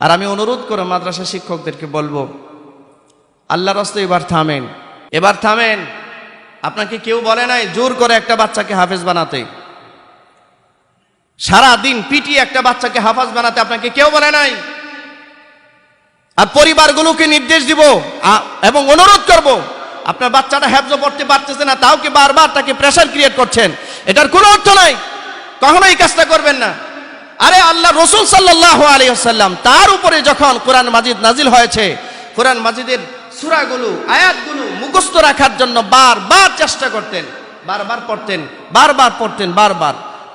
আর আমি অনুরোধ করে মাদ্রাসা শিক্ষকদেরকে বলবো, আল্লাহর রাস্তে এবার থামেন। আপনাকে কেউ বলে নাই জোর করে একটা বাচ্চাকে হাফেজ বানাতে, সারা দিন পিটিয়ে একটা বাচ্চাকে হাফেজ বানাতে আপনাকে কেউ বলে নাই। আর পরিবারগুলোকে নির্দেশ দিব এবং অনুরোধ করব, আপনার বাচ্চাটা হেফজ পড়তে পারতেছে না, তাও কি বারবার তাকে প্রেসার ক্রিয়েট করছেন, এটার কোনো অর্থ নাই। কখনো এই কাজটা করবেন না। আরে আল্লাহ রাসূল সাল্লাল্লাহু আলাইহি ওয়াসাল্লাম তার উপরে যখন কোরআন মাজিদ নাজিল হয়েছে, কোরআন মাজিদের সূরাগুলো আয়াতগুলো মুখস্থ রাখার জন্য বারবার চেষ্টা করতেন, বারবার পড়তেন।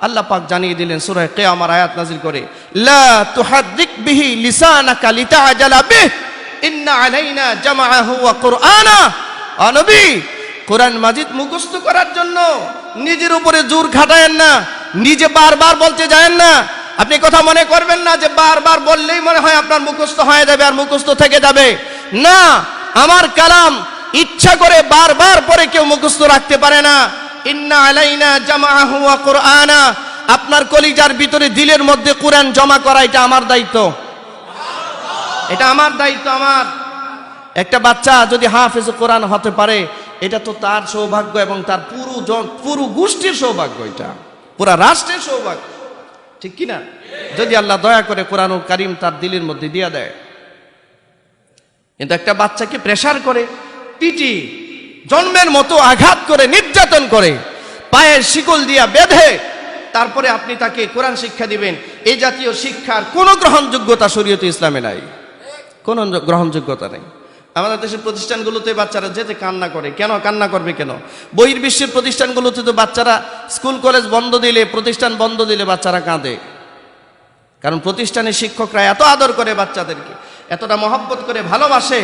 আল্লাহ পাক জানিয়ে দিলেন সূরা কিয়ামার আয়াত নাজিল করে, লা তুহাদ্দিক বিহি লিসানাকা লিতাআজালা বিহি ইন্না আলাইনা জামাআহু ওয়া কুরআনা। ও নবী, কোরআন মাজিদ মুখস্থ করার জন্য নিজের উপরে জোর খাটায়েন না, নিজে বারবার বলতে যায়েন না। আপনি কথা মনে করবেন না যে বারবার বললেই মনে হয় আপনার মুখস্থ হয়ে যাবে আর মুখস্থ থেকে যাবে না। আমার কালাম ইচ্ছা করে বারবার পরে কেউ মুখস্থ রাখতে পারে না। ইন্না আলাইনা জামাআহু ওয়া কুরআনা, আপনার কলিজার ভিতরে দিলের মধ্যে কোরআন জমা করা এটা আমার দায়িত্ব, আমার। একটা বাচ্চা যদি হাফেজ কোরআন হতে পারে, এটা তো তার সৌভাগ্য এবং তার পুরো গোষ্ঠীর সৌভাগ্য, এটা পুরা রাষ্ট্রের সৌভাগ্য, ঠিক কিনা? যদি আল্লাহ দয়া করে কোরআনুল কারীম তার দিলের মধ্যে দিয়ে দেয়। কিন্তু একটা বাচ্চাকে প্রেসার করে, পিটি, জন্মের মতো আঘাত করে, নির্যাতন করে, পায়ের শিকল দিয়া বেঁধে তারপরে আপনি তাকে কোরআন শিক্ষা দিবেন, এই জাতীয় শিক্ষার কোনো গ্রহণযোগ্যতা শরীয়তে ইসলামে নাই, কোনো গ্রহণযোগ্যতা নেই। আমাদের দেশের প্রতিষ্ঠানগুলোতে বাচ্চারা যেতে কান্না করে, কেন কান্না করবে কেন? বহির্বিশ্বের প্রতিষ্ঠানগুলোতে তো বাচ্চারা স্কুল কলেজ বন্ধ দিলে, প্রতিষ্ঠান বন্ধ দিলে বাচ্চারা কাঁদে, কারণ প্রতিষ্ঠানের শিক্ষকরা এত আদর করে বাচ্চাদেরকে, এতটা মহব্বত করে ভালোবাসে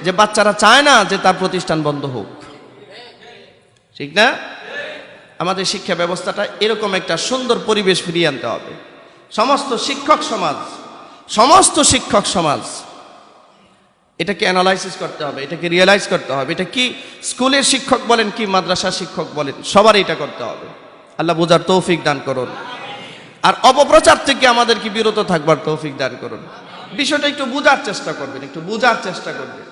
যে বাচ্চারা চায় না যে তার প্রতিষ্ঠান বন্ধ হোক, ঠিক না? আমাদের শিক্ষা ব্যবস্থাটা এরকম একটা সুন্দর পরিবেশ ফিরিয়ে আনতে হবে। সমস্ত শিক্ষক সমাজ এটাকে অ্যানালাইসিস করতে হবে, এটাকে রিয়েলাইজ করতে হবে। এটা কি স্কুলের শিক্ষক বলেন কি মাদ্রাসার শিক্ষক বলেন, সবার এটা করতে হবে। আল্লাহ বোঝার তৌফিক দান করুন, আর অপপ্রচার থেকে আমাদেরকে বিরত থাকবার তৌফিক দান করুন। বিষয়টা একটু বোঝার চেষ্টা করবেন।